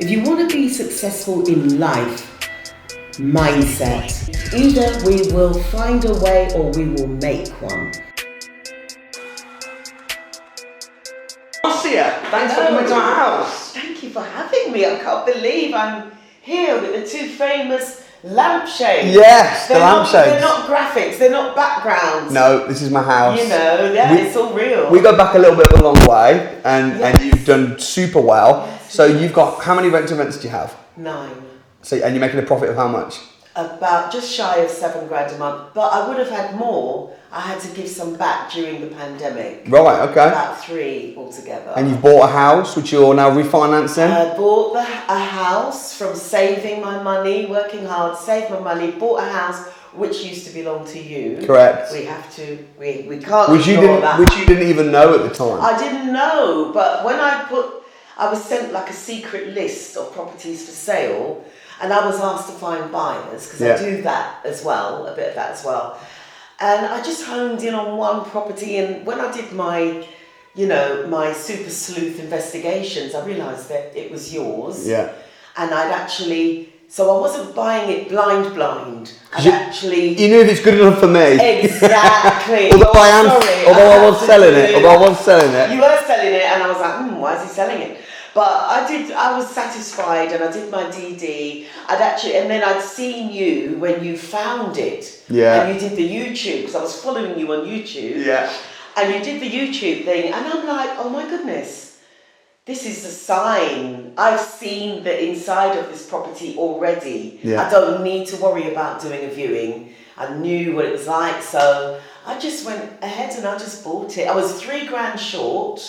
If you want to be successful in life, mindset. Either we will find a way or we will make one. Marcia, thanks for coming to our house. Thank you for having me. I can't believe I'm here with the two famous lampshades. Yes, the lampshades. They're not graphics, they're not backgrounds. No, this is my house. You know, it's all real. We go back a little bit of a long way, and you've done super well. Yes. So you've got, how many rent-to-rents do you have? 9. So, and you're making a profit of how much? About just shy of £7,000 a month, but I would have had more. I had to give some back during the pandemic. Right, okay. About 3 altogether. And you've bought a house, which you're now refinancing? I bought a house from saving my money, working hard, saved my money, bought a house which used to belong to you. Correct. We can't which you didn't even know at the time. I didn't know, but when I was sent like a secret list of properties for sale, and I was asked to find buyers, because I do that as well, a bit of that as well. And I just honed in on one property, and when I did my super sleuth investigations, I realised that it was yours. Yeah. And so I wasn't buying it blind. You knew if it's good enough for me. Exactly. Although I was selling it. You were selling it, and I was like, why is he selling it? But I was satisfied, and I did my DD. And then I'd seen you when you found it. Yeah. And you did the YouTube, because I was following you on YouTube. Yeah. And you did the YouTube thing, and I'm like, oh my goodness, this is a sign. I've seen the inside of this property already. Yeah. I don't need to worry about doing a viewing. I knew what it was like, so I just went ahead and I just bought it. I was $3,000 short.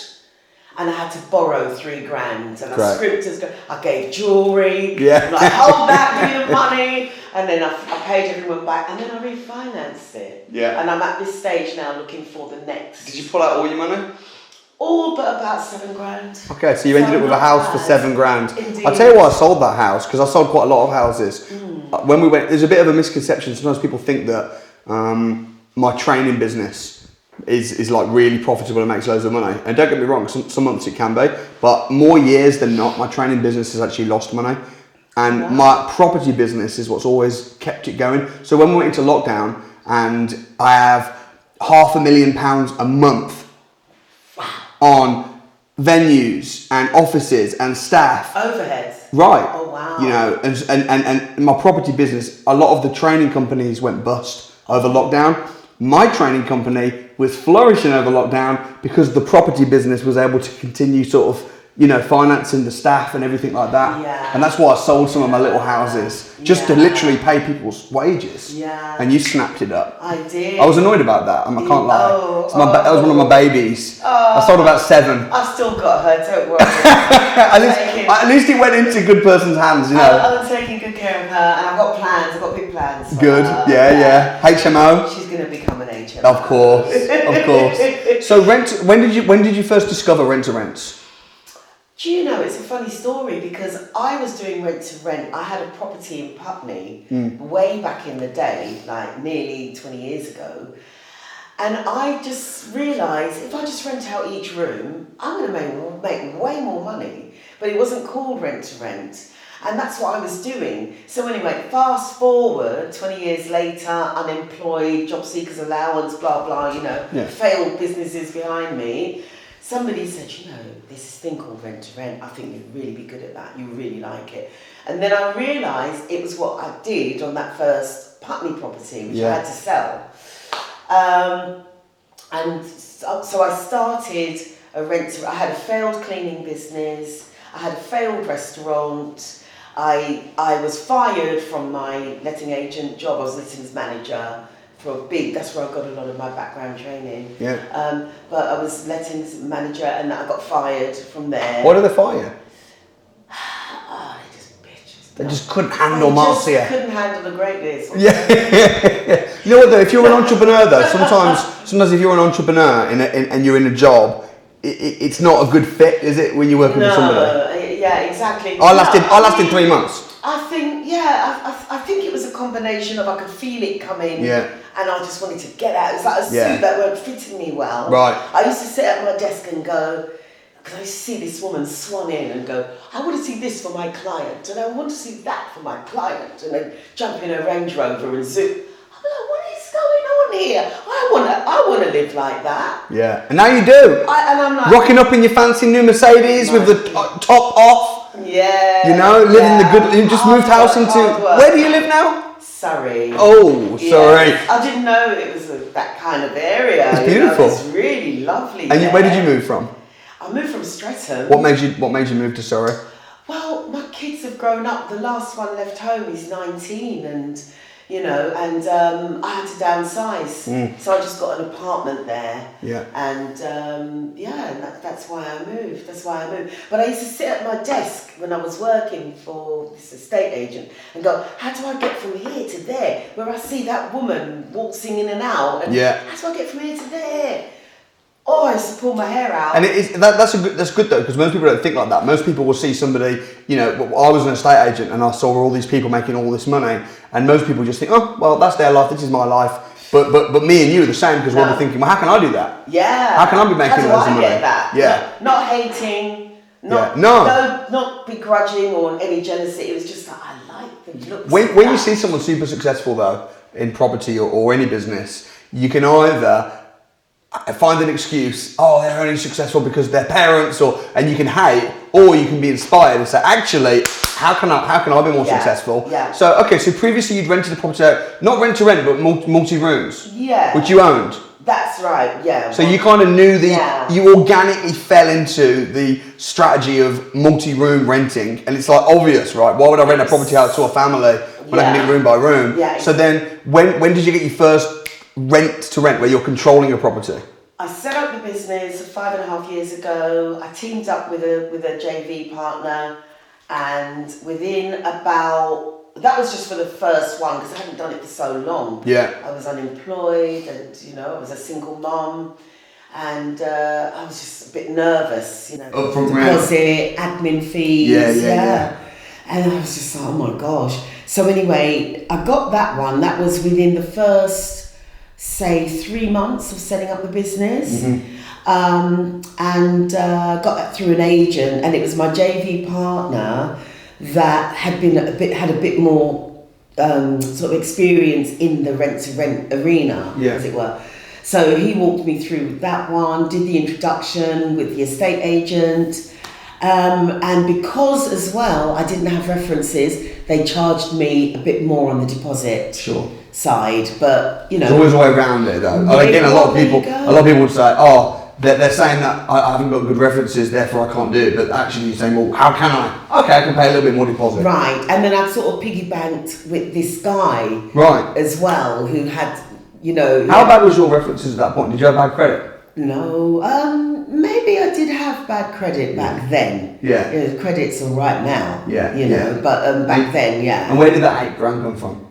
And I had to borrow $3,000, and I scripted. I gave jewellery. Yeah. Like, hold back, give me the money, and then I paid everyone back, and then I refinanced it. Yeah. And I'm at this stage now, looking for the next. Did you pull out all your money? All but about $7,000. Okay, so you ended up with a house for $7,000. Indeed. I'll tell you why I sold that house, because I sold quite a lot of houses. When we went, there's a bit of a misconception. Sometimes people think that my training business is like really profitable and makes loads of money. And don't get me wrong, some months it can be, but more years than not, my training business has actually lost money. And my property business is what's always kept it going. So when we went into lockdown, and I have £500,000 a month on venues and offices and staff. Overheads. Right. Oh wow. You know, and my property business, a lot of the training companies went bust over lockdown. My training company was flourishing over lockdown because the property business was able to continue sort of, financing the staff and everything like that. Yeah. And that's why I sold some of my little houses, just to literally pay people's wages. Yeah. And you snapped it up. I did. I was annoyed about that, I can't lie. That was one of my babies. I sold about 7. I've still got her, don't worry. At least it went into a good person's hands, I'm taking good care of her, and I've got plans. I've got big plans. Good, yeah. HMO. She's going to become an HMO. Of course. So when did you first discover Rent2Rents? Do you know, it's a funny story, because I was doing Rent2Rent. I had a property in Putney way back in the day, like nearly 20 years ago. And I just realised, if I just rent out each room, I'm going to make way more money. But it wasn't called Rent2Rent. And that's what I was doing. So anyway, fast forward, 20 years later, unemployed, job seekers allowance, blah, blah, failed businesses behind me. Somebody said, this thing called Rent2Rent, I think you'd really be good at that. You really like it. And then I realised it was what I did on that first Putney property, which I had to sell. And so I started I had a failed cleaning business. I had a failed restaurant. I was fired from my letting agent job. I was lettings manager. That's where I got a lot of my background training. Yeah. But I was lettings manager, and I got fired from there. Why did they fire you? They just bitches. They just couldn't handle Marcia. They just couldn't handle the greatness. Yeah. You know what though? If you're an entrepreneur though, sometimes if you're an entrepreneur and you're in a job, it's not a good fit, is it? When you're working with somebody. Yeah, exactly. I lasted 3 months. I think it was a combination of I could feel it coming. Yeah. And I just wanted to get out. It was like a suit that weren't fitting me well. Right. I used to sit at my desk and go, because I see this woman swan in and go, I want to see this for my client, and I want to see that for my client, and then jump in a Range Rover and zoom. I'm like, what is going on here? I want to live like that. Yeah, and now you do. And I'm like, rocking up in your fancy new Mercedes with the top off. Yeah. You know, living the good. You just moved house into. Where do you live now? Surrey. Oh, sorry. Yeah. I didn't know it was that kind of area. It's beautiful. It's really lovely. And where did you move from? I moved from Streatham. What made you move to Surrey? Well, my kids have grown up. The last one left home. He's 19, and I had to downsize, so I just got an apartment there. Yeah. And that's why I moved. But I used to sit at my desk when I was working for this estate agent and go, how do I get from here to there? Where I see that woman waltzing in and out. And how do I get from here to there? Oh, I used to pull my hair out. And that's good though, because most people don't think like that. Most people will see somebody, I was an estate agent and I saw all these people making all this money, and most people just think, oh, well, that's their life, this is my life. But me and you are the same, because we're thinking, well, how can I do that? Yeah. How can I be making loads of money? Get that? Yeah. Not hating, not begrudging or any jealousy. It was just like, I like the looks. When you see someone super successful though, in property or any business, you can either find an excuse, they're only successful because their parents, and you can hate, or you can be inspired and say, actually, how can I be more successful? Yeah. So previously you'd rented a property out, not rent to rent, but multi-rooms. Yeah. Which you owned. That's right, yeah. So you kind of knew you organically fell into the strategy of multi-room renting, and it's like obvious, right? Why would I rent a property out to a family when I can do room by room? Yeah. So then, when did you get your first rent to rent where you're controlling a property? I set up the business 5.5 years ago. I teamed up with a JV partner, and within that was just for the first one because I hadn't done it for so long. Yeah. I was unemployed, and I was a single mom, and I was just a bit nervous, deposit, admin fees. Yeah. And I was just like, oh my gosh. So anyway, I got that one. That was within the first, say, 3 months of setting up the business. And got that through an agent, and it was my JV partner that had a bit more sort of experience in the rent to rent arena, as it were. So he walked me through that one, did the introduction with the estate agent, and because as well I didn't have references, they charged me a bit more on the deposit. Side, but there's always a way around it though. Again, a lot of people would say, they're saying that I haven't got good references, therefore I can't do it. But actually, you're saying, well, how can I? Okay, I can pay a little bit more deposit. Right, and then I sort of piggybanked with this guy, as well, who had, How bad was your references at that point? Did you have bad credit? No, maybe I did have bad credit back then. Yeah. Credit's all right now. Yeah. But back then, And where did that £8,000 come from?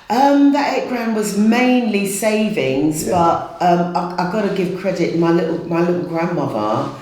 That £8,000 was mainly savings, but I've got to give credit. My little grandmother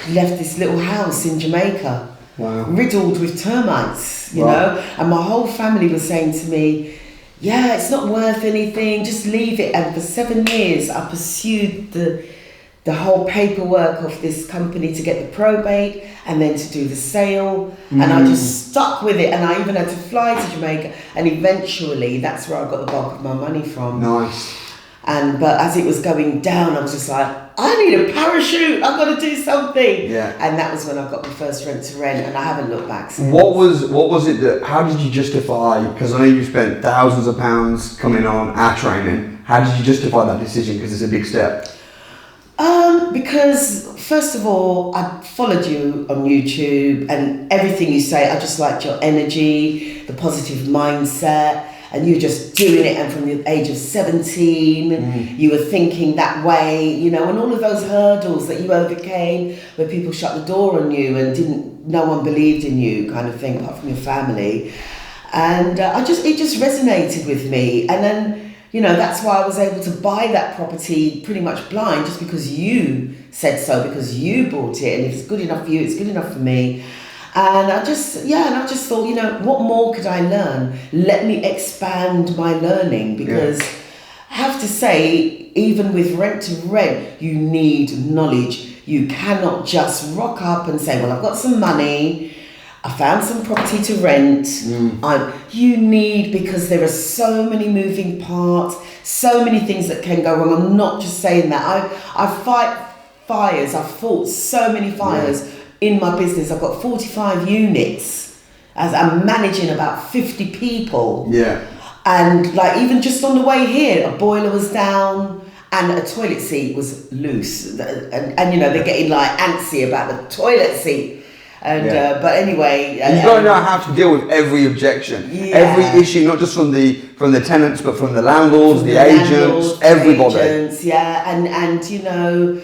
left this little house in Jamaica, riddled with termites, you know, and my whole family was saying to me, yeah, it's not worth anything, just leave it. And for 7 years, I pursued the whole paperwork of this company to get the probate and then to do the sale, and I just stuck with it, and I even had to fly to Jamaica, and eventually that's where I got the bulk of my money from. Nice. But as it was going down, I was just like, I need a parachute, I've got to do something. And that was when I got my first rent to rent, and I haven't looked back since. What was it how did you justify, because I know you spent thousands of pounds coming on our training, how did you justify that decision, because it's a big step? Because first of all, I followed you on YouTube, and everything you say, I just liked your energy, the positive mindset, and you were just doing it. And from the age of 17, you were thinking that way, and all of those hurdles that you overcame, where people shut the door on you and no one believed in you, kind of thing, apart from your family. And it just resonated with me. And then, that's why I was able to buy that property pretty much blind, just because you said so, because you bought it, and if it's good enough for you, it's good enough for me. And I just thought, what more could I learn? Let me expand my learning, because I have to say, even with rent to rent, you need knowledge. You cannot just rock up and say, well, I've got some money, I found some property to rent. You need, because there are so many moving parts, so many things that can go wrong. I'm not just saying that. I fight fires. I've fought so many fires in my business. I've got 45 units as I'm managing about 50 people. Yeah. And like even just on the way here, a boiler was down and a toilet seat was loose. And you know, they're getting like antsy about the toilet seat. And but anyway, you've got to know how to deal with every objection, every issue, not just from the tenants, but from the landlords, the agents, everybody. And you know,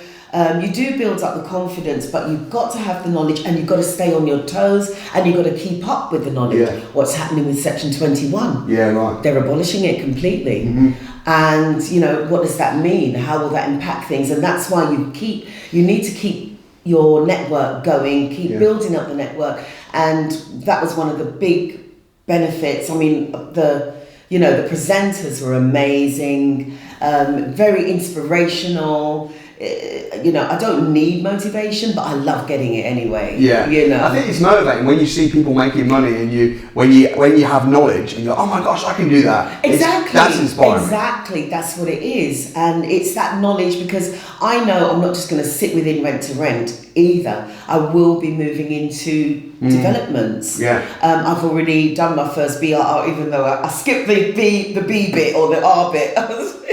you do build up the confidence, but you've got to have the knowledge, and you've got to stay on your toes, and you've got to keep up with the knowledge. What's happening with Section 21? Yeah, right. They're abolishing it completely. And you know, what does that mean? How will that impact things? And that's why you need to keep your network going, keep building up the network. And that was one of the big benefits. I mean, the presenters were amazing, very inspirational. You know, I don't need motivation, but I love getting it anyway. Yeah, you know, I think it's motivating when you see people making money, and when you have knowledge, and you're like, oh my gosh, I can do that. Exactly, that's inspiring. Exactly, that's what it is, and it's that knowledge, because I know I'm not just going to sit within Rent to Rent either. I will be moving into developments. I've already done my first BRR, even though I skipped the B bit or the R bit.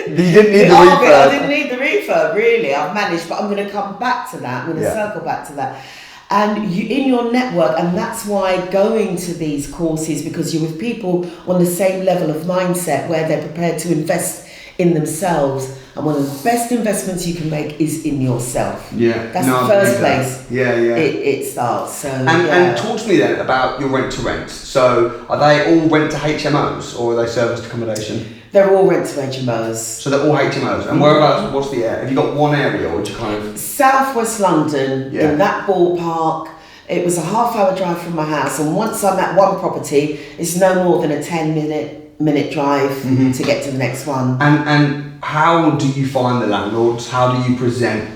You didn't need the refurb. I didn't need the refurb, really. I've managed, but I'm going to come back to that. I'm going to circle back to that. And you, in your network, and that's why going to these courses, because you're with people on the same level of mindset where they're prepared to invest in themselves. And one of the best investments you can make is in yourself. That's the first place. It starts. So and talk to me then about your rent to rent. So are they all rent to HMOs, or are they serviced accommodation? They're all rent to HMOs. So they're all HMOs. And whereabouts? What's the area? Have you got one area, or do you kind of? Southwest London, in that ballpark. It was a half-hour drive from my house, and once I'm at one property, it's no more than a 10-minute drive to get to the next one. And how do you find the landlords? How do you present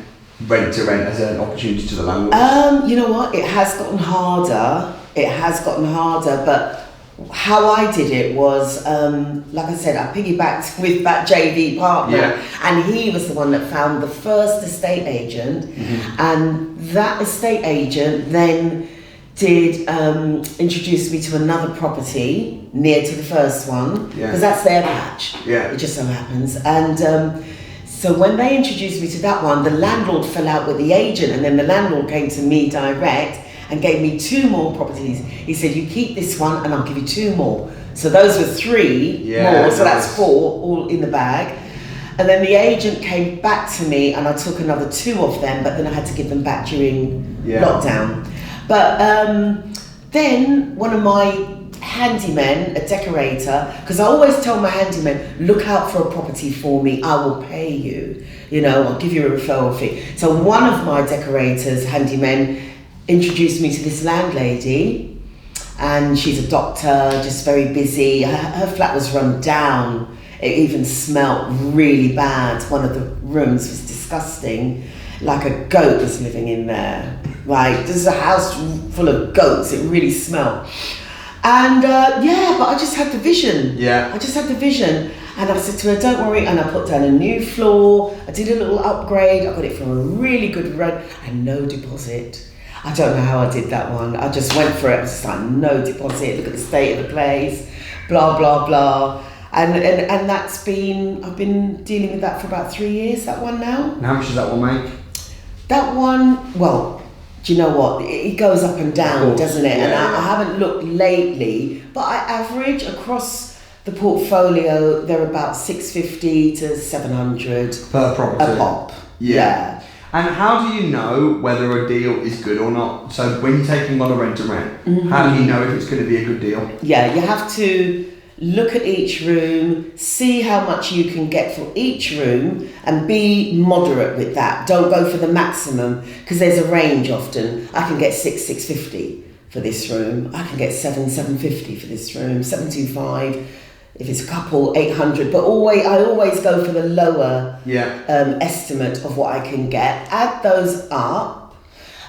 rent to rent as an opportunity to the landlords? You know what? It has gotten harder. But how I did it was, like I said, I piggybacked with that JV partner, and he was the one that found the first estate agent, and that estate agent then did introduce me to another property near to the first one, because that's their patch. It just so happens. And so when they introduced me to that one, the landlord fell out with the agent, and then the landlord came to me direct and gave me 2 more properties. He said, you keep this one and I'll give you 2 more. So those were 3 more, so that's 4 all in the bag. And then the agent came back to me, and I took another 2 of them, but then I had to give them back during lockdown. But then one of my handymen, a decorator, because I always tell my handyman, look out for a property for me, I will pay you. You know, I'll give you a referral fee. So one of my decorators, handymen, introduced me to this landlady, and she's a doctor, just very busy. Her flat was run down. It even smelt really bad. One of the rooms was disgusting, like a goat was living in there. Like, this is a house full of goats. It really smelled. And but I just had the vision. I just had the vision. And I said to her, don't worry. And I put down a new floor. I did a little upgrade. I got it from a really good rent and no deposit. I don't know how I did that one. I just went for it. I was just like, no deposit. Look at the state of the place. Blah, blah, blah. And that's been, I've been dealing with that for about 3 years, that one now. And how much does that one make? That one, well, do you know what? It goes up and down, doesn't it? And I haven't looked lately, but I average across the portfolio, they're about 650 to 700 per property. A pop. Yeah. And how do you know whether a deal is good or not? So when you're taking on a rent to rent, how do you know if it's going to be a good deal? Yeah, you have to look at each room, see how much you can get for each room, and be moderate with that. Don't go for the maximum, because there's a range often. I can get 650 for this room. I can get 750 for this room, 725. If it's a couple, 800. But I always go for the lower Yeah. estimate of what I can get. Add those up,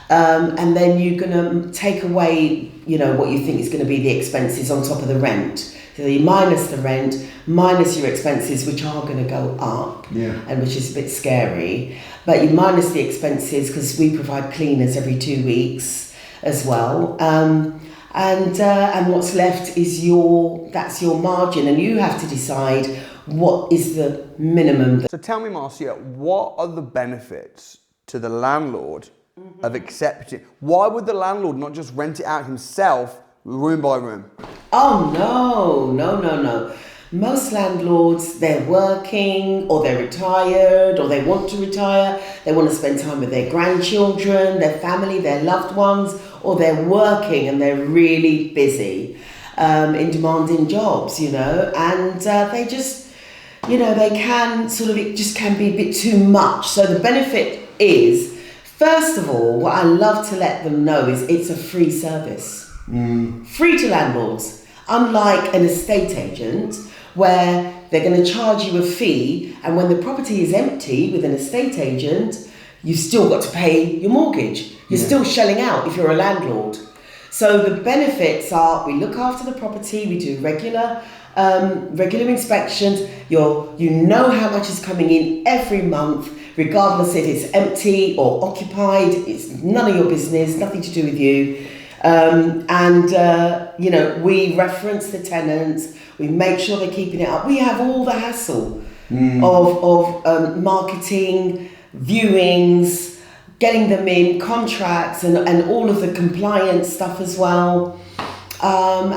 and then you're gonna take away, what you think is going to be the expenses on top of the rent. So you minus the rent, minus your expenses, which are going to go up, and which is a bit scary. But you minus the expenses because we provide cleaners every 2 weeks as well. And what's left is that's your margin, and you have to decide what is the minimum. So tell me, Marcia, what are the benefits to the landlord of accepting? Why would the landlord not just rent it out himself, room by room? Oh, no. Most landlords, they're working, or they're retired, or they want to retire. They want to spend time with their grandchildren, their family, their loved ones, or they're working and they're really busy in demanding jobs, and they just, they can it just can be a bit too much. So the benefit is, first of all, what I love to let them know is it's a free service. Free to landlords, unlike an estate agent where they're going to charge you a fee, and when the property is empty with an estate agent, you've still got to pay your mortgage. You're still shelling out if you're a landlord. So the benefits are, we look after the property, we do regular inspections, you know how much is coming in every month, regardless if it's empty or occupied. It's none of your business, nothing to do with you. We reference the tenants, we make sure they're keeping it up. We have all the hassle of marketing, viewings, getting them in, contracts, and all of the compliance stuff as well. And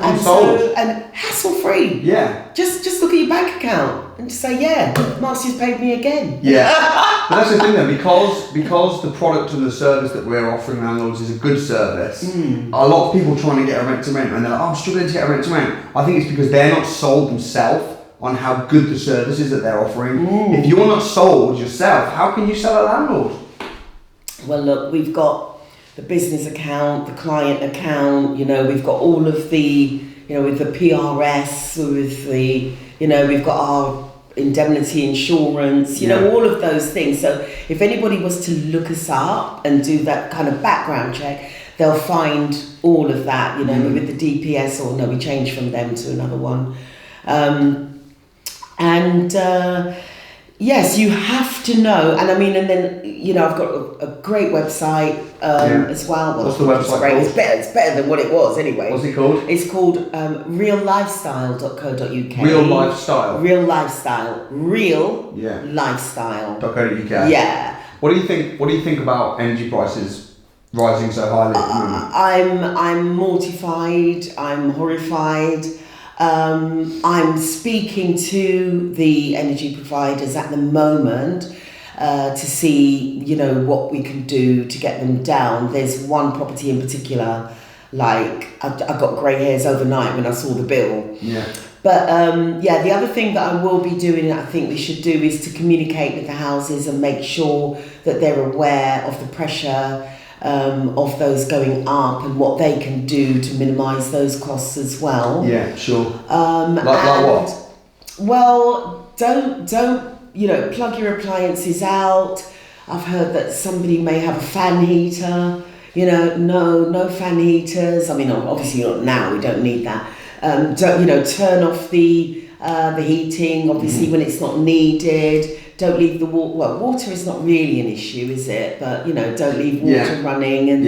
hassle free. Yeah. Just look at your bank account and just say, Marcia's paid me again. Yeah. But that's the thing though, because the product and the service that we're offering landlords is a good service, a lot of people trying to get a rent to rent and they're like, I'm struggling to get a rent to rent. I think it's because they're not sold themselves on how good the service is that they're offering. If you're not sold yourself, how can you sell a landlord? Well, look, we've got the business account, the client account, we've got all of the, with the PRS, with the, we've got our indemnity insurance, all of those things. So if anybody was to look us up and do that kind of background check, they'll find all of that, with the DPS, or no, we changed from them to another one. Yes, you have to know, and then I've got a great website as well. What's the website called? It's better than what it was anyway. What's it called? It's called reallifestyle.co.uk. Real Lifestyle. Real Lifestyle. Real Yeah. Lifestyle.co.uk. Yeah. What do you think about energy prices rising so highly at the moment? I'm mortified. I'm horrified. I'm speaking to the energy providers at the moment to see, what we can do to get them down. There's one property in particular, I got grey hairs overnight when I saw the bill. Yeah. But the other thing that I will be doing, I think we should do, is to communicate with the houses and make sure that they're aware of the pressure of those going up and what they can do to minimise those costs as well. Yeah, sure. Like what? Well, don't plug your appliances out. I've heard that somebody may have a fan heater. No fan heaters. Obviously not now. We don't need that. Turn off the heating. Obviously, when it's not needed. Don't leave the water. Well, water is not really an issue, is it? But don't leave water running, and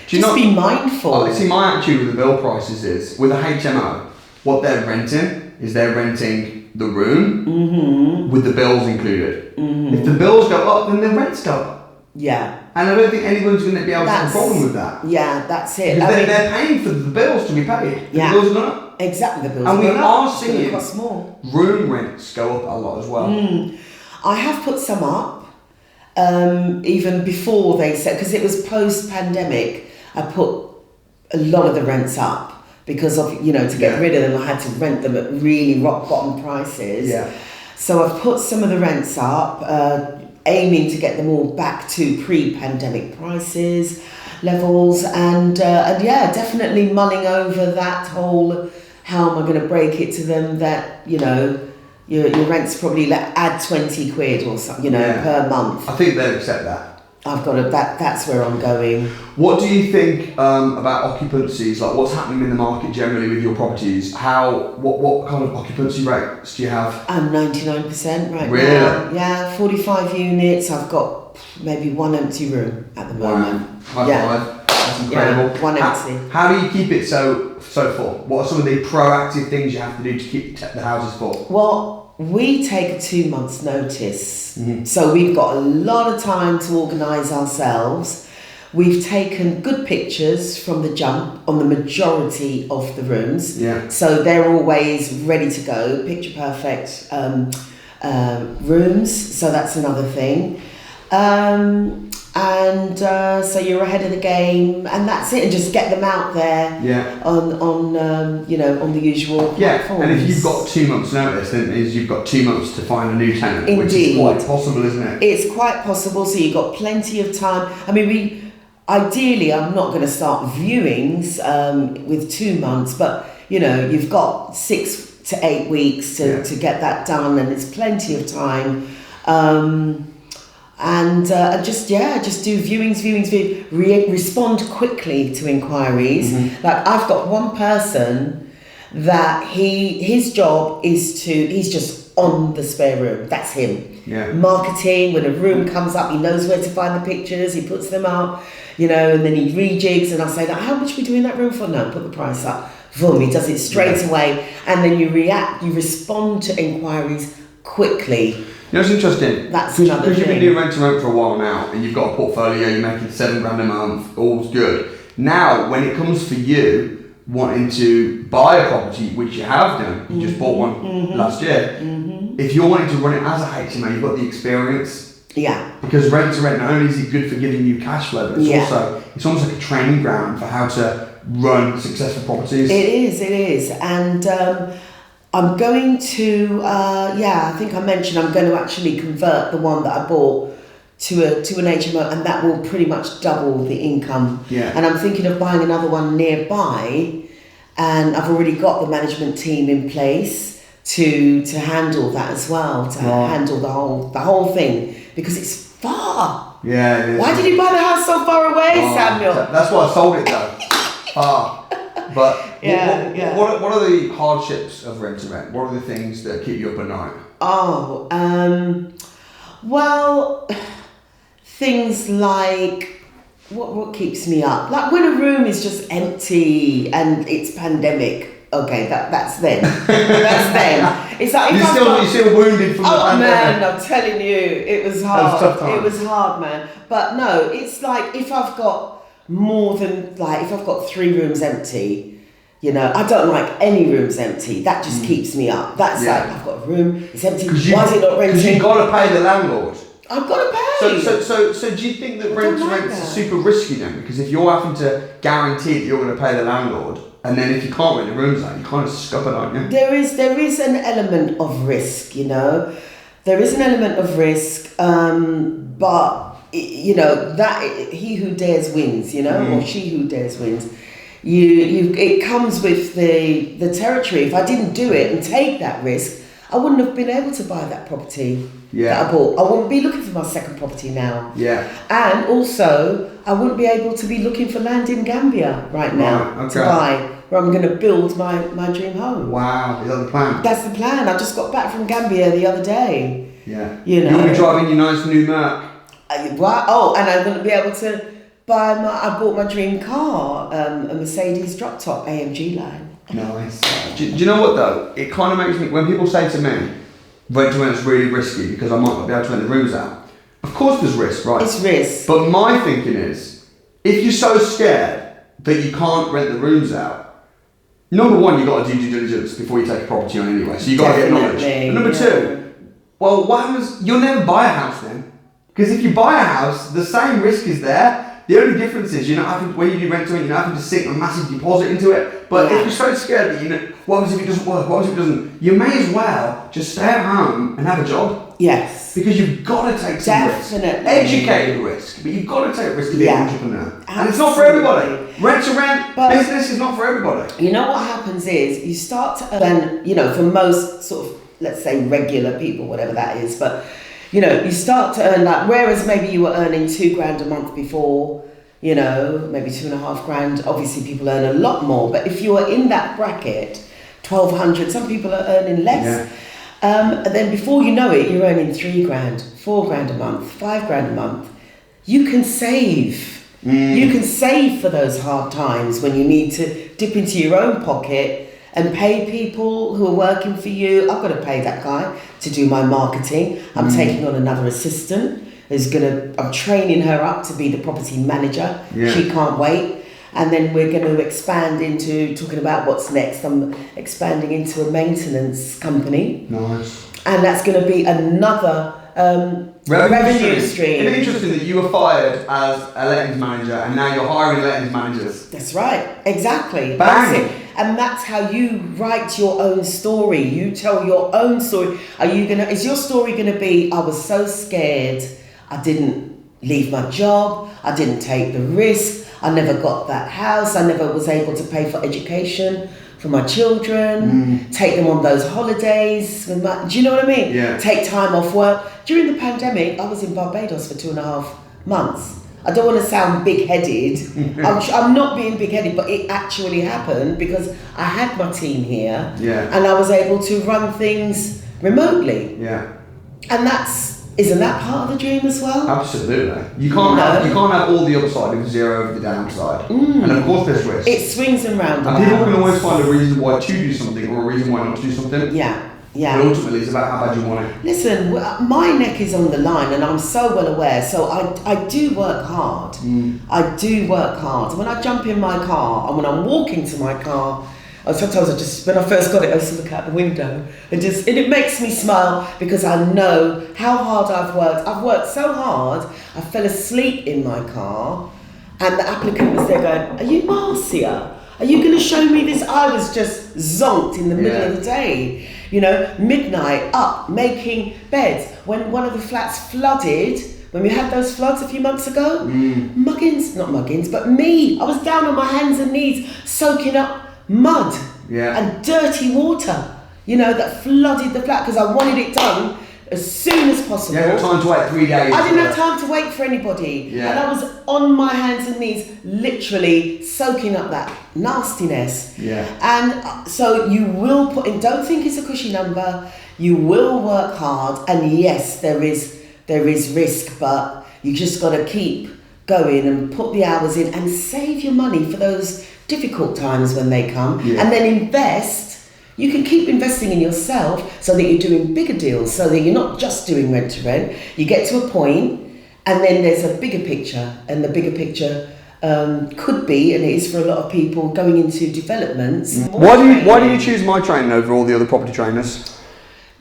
just be mindful. See, my attitude with the bill prices is, with a HMO, what they're renting is they're renting the room with the bills included. If the bills go up, then the rents go up. Yeah. And I don't think anyone's going to be able to have a problem with that. Yeah, that's it. Because they're paying for the bills to be paid. Yeah. The bills are going up. Exactly, the bills and are going up. And we are seeing cost more. Room rents go up a lot as well. I have put some up, even before they said, because it was post-pandemic, I put a lot of the rents up because of, to get rid of them, I had to rent them at really rock bottom prices. Yeah. So I've put some of the rents up, aiming to get them all back to pre-pandemic levels, and definitely mulling over that whole how am I going to break it to them that, you know, your rent's probably add 20 quid or something, you know, per month. I think they'll accept that. I've got to, that's where I'm going. What do you think about occupancies? Like, what's happening in the market generally with your properties? What kind of occupancy rates do you have? I'm 99% right really? now. Yeah, 45 units. I've got maybe one empty room at the moment. Wow. High five. That's incredible. Yeah, one empty. How do you keep it so full? What are some of the proactive things you have to do to keep the houses full? Well, we take a 2 months notice. So we've got a lot of time to organise ourselves. We've taken good pictures from the jump on the majority of the rooms. Yeah. So they're always ready to go, picture perfect rooms. So that's another thing. So you're ahead of the game, and that's it. And just get them out there. On you know, on the usual platforms. And if you've got 2 months' notice, then you've got 2 months to find a new tenant, Indeed. Which is quite possible, isn't it? It's quite possible. So you've got plenty of time. I mean, ideally, I'm not going to start viewings with 2 months, but you know, you've got 6 to 8 weeks to get that done, and it's plenty of time. Just do viewings, respond quickly to inquiries. Like, I've got one person that his job is he's just on the spare room. That's him. Marketing, when a room comes up, he knows where to find the pictures, he puts them up, you know, and then he rejigs, and I say, like, how much are we doing that room for? No, put the price up. Boom, he does it straight away, and then you respond to inquiries quickly. You know, it's interesting. That's another thing. Because you've been doing rent to rent for a while now, and you've got a portfolio, you're making $7,000 a month, all's good. Now, when it comes for you wanting to buy a property, which you have done, you just bought one last year. If you're wanting to run it as a HMO, you've got the experience. Yeah. Because rent to rent, not only is it good for giving you cash flow, but it's almost like a training ground for how to run successful properties. It is, and I'm going to, I think I mentioned I'm going to actually convert the one that I bought to an HMO, and that will pretty much double the income. Yeah. And I'm thinking of buying another one nearby, and I've already got the management team in place to handle that as well, to handle the whole thing, because it's far. Yeah, it is. Why did you buy the house so far away, Samuel? That's why I sold it though. Far. But what are the hardships of rent to rent? What are the things that keep you up at night? Well, things like what keeps me up? Like when a room is just empty and it's pandemic. Okay, that's then. That's then. It's like you're still wounded from the pandemic. Man, I'm telling you, it was hard. It was hard, man. But no, it's like if I've got if I've got 3 rooms empty, you know, I don't like any rooms empty. That just keeps me up. That's like, I've got a room, it's empty. Why is it not renting? Because you've got to pay the landlord. I've got to pay. So do you think that rent to rent is super risky then? Because if you're having to guarantee that you're going to pay the landlord, and then if you can't rent the rooms out, you kind of scuppered, aren't you? There is an element of risk, you know. There is an element of risk, but you know that he who dares wins, you know, or she who dares wins. It comes with the territory. If I didn't do it and take that risk, I wouldn't have been able to buy that property that I bought. I wouldn't be looking for my second property now. Yeah. And also, I wouldn't be able to be looking for land in Gambia right now to buy, where I'm going to build my dream home. Wow, is that the plan? That's the plan. I just got back from Gambia the other day. Yeah. You know. You'll be driving your nice new Merc. And I'm going to be able to buy I bought my dream car, a Mercedes drop top AMG line. Nice. Do you know what though? It kind of makes me, when people say to me, rent to rent is really risky because I might not be able to rent the rooms out. Of course there's risk, right? It's risk. But my thinking is, if you're so scared that you can't rent the rooms out, number one, you've got to do due diligence before you take a property on anyway. So you've got to get knowledge. And number two, well, what happens? You'll never buy a house then. Because if you buy a house, the same risk is there. The only difference is you're not having, when you do rent to rent, you're not having to sink a massive deposit into it. But if you're so scared that, you know, what happens if it doesn't work? What happens if it doesn't? You may as well just stay at home and have a job. Yes. Because you've got to take some risk. Educated risk, but you've got to take risk to be an entrepreneur. Absolutely. And it's not for everybody. Rent to rent business is not for everybody. You know what happens is you start to earn, you know, for most sort of, let's say, regular people, whatever that is, but you know, you start to earn like, whereas maybe you were earning $2,000 a month before, you know, maybe $2,500. Obviously, people earn a lot more, but if you are in that bracket, 1,200, some people are earning less. Yeah. And then before you know it, you're earning $3,000, $4,000 a month, $5,000 a month. You can save. You can save for those hard times when you need to dip into your own pocket and pay people who are working for you. I've got to pay that guy to do my marketing. I'm taking on another assistant I'm training her up to be the property manager. Yeah. She can't wait. And then we're going to expand into talking about what's next. I'm expanding into a maintenance company. Nice. And that's going to be another revenue stream. It's interesting that you were fired as a lettings manager and now you're hiring lettings managers. That's right, exactly. Bang. That's it. And that's how you write your own story. You tell your own story. Is your story gonna be, I was so scared, I didn't leave my job, I didn't take the risk, I never got that house, I never was able to pay for education for my children, take them on those holidays. Do you know what I mean? Yeah. Take time off work. During the pandemic, I was in Barbados for 2.5 months. I don't want to sound big-headed. I'm not being big-headed, but it actually happened because I had my team here, and I was able to run things remotely. Yeah. And isn't that part of the dream as well? Absolutely. You can't have all the upside with zero of the downside. And of course there's risk. It swings and roundabouts. And people can always find a reason why to do something or a reason why not to do something. Yeah. But ultimately it's about how bad you want it. Listen, my neck is on the line and I'm so well aware. So I do work hard. I do work hard. When I jump in my car and when I'm walking to my car, sometimes when I first got it, I used to look out the window and it makes me smile because I know how hard I've worked. I've worked so hard, I fell asleep in my car and the applicant was there going, "Are you Marcia? Are you going to show me this?" I was just zonked in the middle of the day. You know, midnight, up, making beds. When one of the flats flooded, when we had those floods a few months ago, not muggins, but me, I was down on my hands and knees, soaking up mud and dirty water, you know, that flooded the flat because I wanted it done as soon as possible. You had time to wait 3 days. I didn't have time to wait for anybody. Yeah. And I was on my hands and knees, literally soaking up that nastiness. Yeah. And so you will don't think it's a cushy number. You will work hard. And yes, there is risk, but you just got to keep going and put the hours in and save your money for those difficult times when they come. Yeah. And then invest. You can keep investing in yourself so that you're doing bigger deals, so that you're not just doing rent to rent. You get to a point and then there's a bigger picture, and the bigger picture could be, and it is for a lot of people, going into developments. Why do you choose my training over all the other property trainers?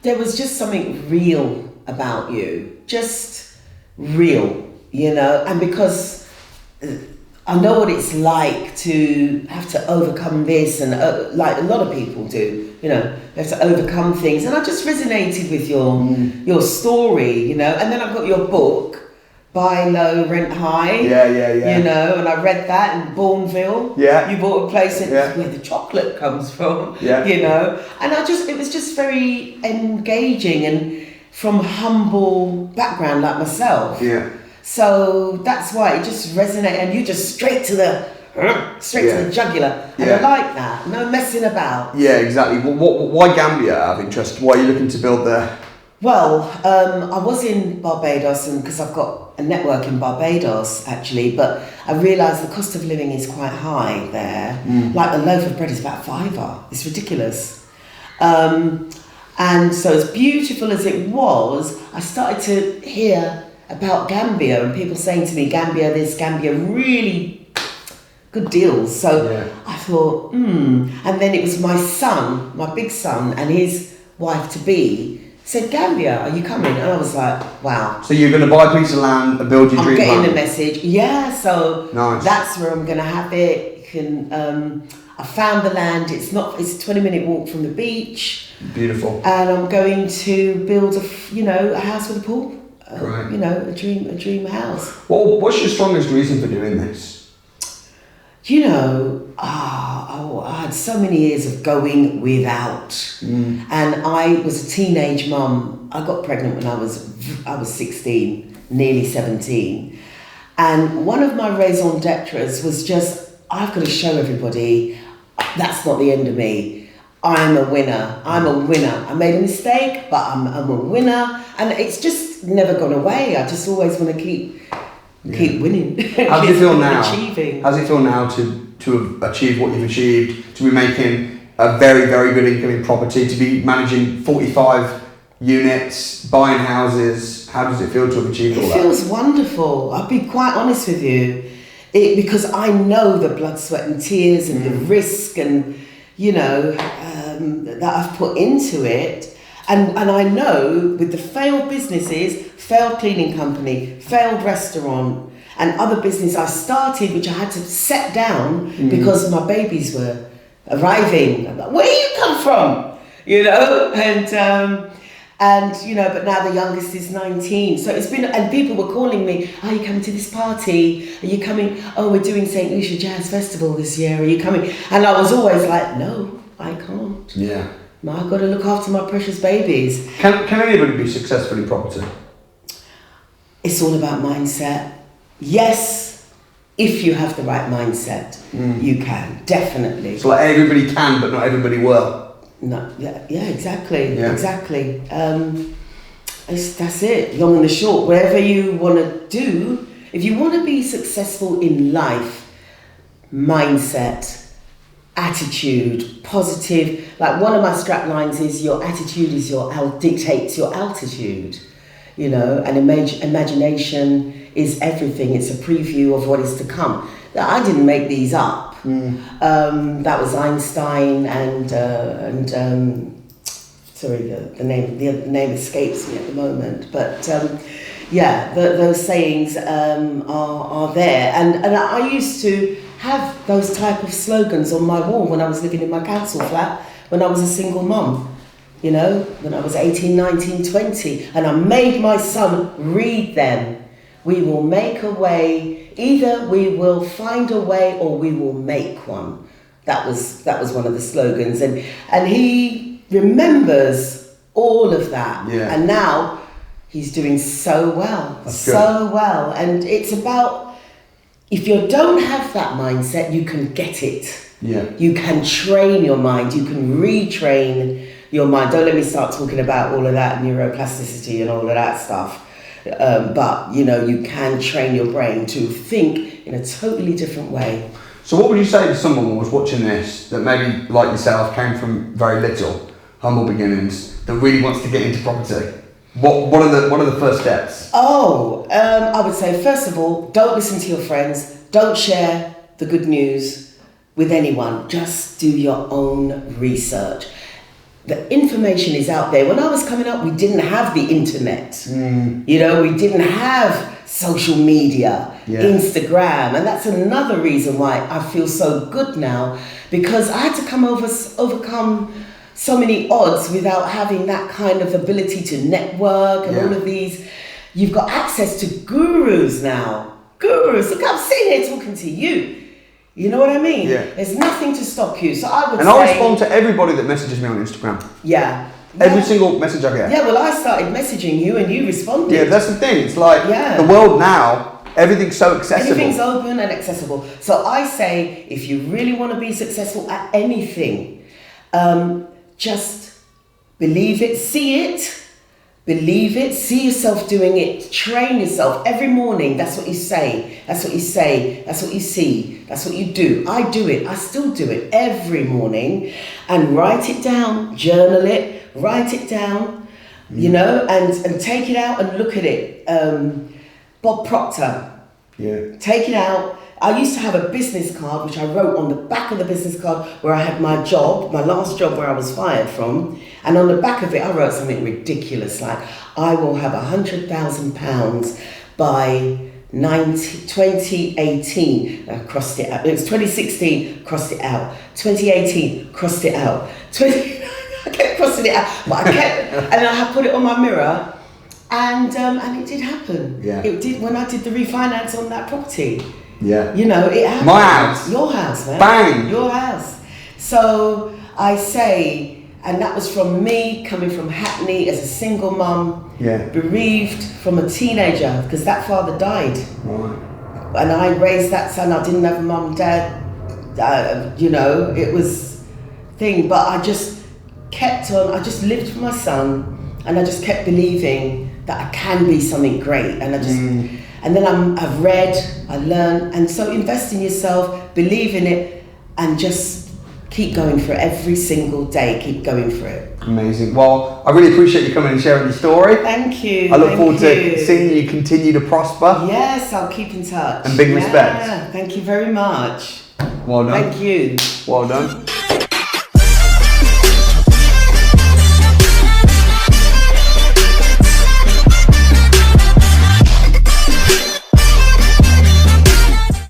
There was just something real about you, just real, you know, and because I know what it's like to have to overcome this, and like a lot of people do, you know, they have to overcome things. And I just resonated with your story, you know. And then I've got your book, Buy Low, Rent High. Yeah. You know, and I read that in Bourneville. Yeah. You bought a place where the chocolate comes from. Yeah. You know, and it was just very engaging and from humble background like myself. Yeah. So that's why it just resonated, and you just straight to the jugular, and I like that. No messing about. Yeah, exactly. Why Gambia? Out of interest, why are you looking to build there? Well, I was in Barbados, and because I've got a network in Barbados actually, but I realised the cost of living is quite high there. Like a loaf of bread is about £5. It's ridiculous. And so as beautiful as it was, I started to hear about Gambia and people saying to me, Gambia this, Gambia, really good deals. So I thought, and then it was my son, my big son, and his wife to be said, Gambia, are you coming? And I was like, wow. So you're going to buy a piece of land and build your dream home? I'm getting the message. Yeah, so nice. That's where I'm going to have it. You can. I found the land. It's a 20-minute walk from the beach. Beautiful. And I'm going to build a house with a pool. Right. A dream house. Well, what's your strongest reason for doing this? I had so many years of going without, and I was a teenage mum. I got pregnant when I was 16, nearly 17, and one of my raison d'etres was just, I've got to show everybody that's not the end of me. I'm a winner. I made a mistake, but I'm a winner, and it's just never gone away. I just always want to keep winning. How do you feel now? Achieving. How does it feel now to have achieved what you've achieved, to be making a very, very good income in property, to be managing 45 units, buying houses? How does it feel to have achieved all that? It feels wonderful. I'll be quite honest with you. Because I know the blood, sweat and tears and the risk and, that I've put into it. And I know with the failed businesses, failed cleaning company, failed restaurant, and other business I started, which I had to set down because my babies were arriving. I'm like, where do you come from? But now the youngest is 19. So it's been, and people were calling me, are you coming to this party? Are you coming? Oh, we're doing St. Lucia Jazz Festival this year. Are you coming? And I was always like, no, I can't. Yeah. I've got to look after my precious babies. Can anybody be successful in property? It's all about mindset. Yes, if you have the right mindset, you can, definitely. So like everybody can, but not everybody will. No, exactly. Exactly. That's it, long and the short. Whatever you want to do, if you want to be successful in life, mindset, attitude, positive. Like one of my strap lines is your attitude is dictates your altitude, and imagination is everything. It's a preview of what is to come. I didn't make these up. That was Einstein and the name escapes me at the moment, but those sayings are there, and I used to have those type of slogans on my wall when I was living in my council flat, when I was a single mum, when I was 18, 19, 20, and I made my son read them. We will make a way, either we will find a way or we will make one. That was one of the slogans, and he remembers all of that. Yeah. And now he's doing so well. That's so good. Well. And it's about, if you don't have that mindset, you can get it. Yeah. You can train your mind, you can retrain your mind. Don't let me start talking about all of that neuroplasticity and all of that stuff. But you can train your brain to think in a totally different way. So what would you say to someone who was watching this that maybe like yourself came from very little, humble beginnings, that really wants to get into property? What are the first steps? I would say first of all, don't listen to your friends. Don't share the good news with anyone. Just do your own research. The information is out there. When I was coming up, we didn't have the internet. We didn't have social media, Instagram, and that's another reason why I feel so good now, because I had to overcome so many odds without having that kind of ability to network and all of these. You've got access to gurus now. Gurus, look, I'm sitting here talking to you. You know what I mean? Yeah. There's nothing to stop you. So I would say... And I respond to everybody that messages me on Instagram. Yeah. Every single message I get. Yeah, well, I started messaging you and you responded. Yeah, that's the thing. It's like the world now, everything's so accessible. Everything's open and accessible. So I say, if you really want to be successful at anything, just believe it, see it. Believe it, see yourself doing it, train yourself every morning. That's what you say, that's what you say, that's what you see, that's what you do. I do it, I still do it every morning, and write it down, journal it, write it down, and take it out and look at it. Bob Proctor, take it out, I used to have a business card which I wrote on the back of the business card where I had my job, my last job where I was fired from, and on the back of it I wrote something ridiculous like, I will have £100,000 by 2018, crossed it out. It was 2016, crossed it out. 2018, crossed it out. I kept crossing it out, but I kept, and I put it on my mirror, and it did happen. Yeah. It did when I did the refinance on that property. Yeah. You know, it happened. My house. Your house, man. Bang. Your house. So I say, and that was from me coming from Hackney as a single mum, bereaved from a teenager because that father died. Right. And I raised that son. I didn't have a mum and dad. You know, it was thing. But I just kept on. I just lived for my son, and I just kept believing that I can be something great. And I just, and then I've read, I learned, and so invest in yourself, believe in it, and just keep going for it every single day. Keep going for it. Amazing. Well, I really appreciate you coming and sharing your story. Thank you. I look forward to seeing you continue to prosper. Yes, I'll keep in touch. And big respect. Thank you very much. Well done. Thank you. Well done.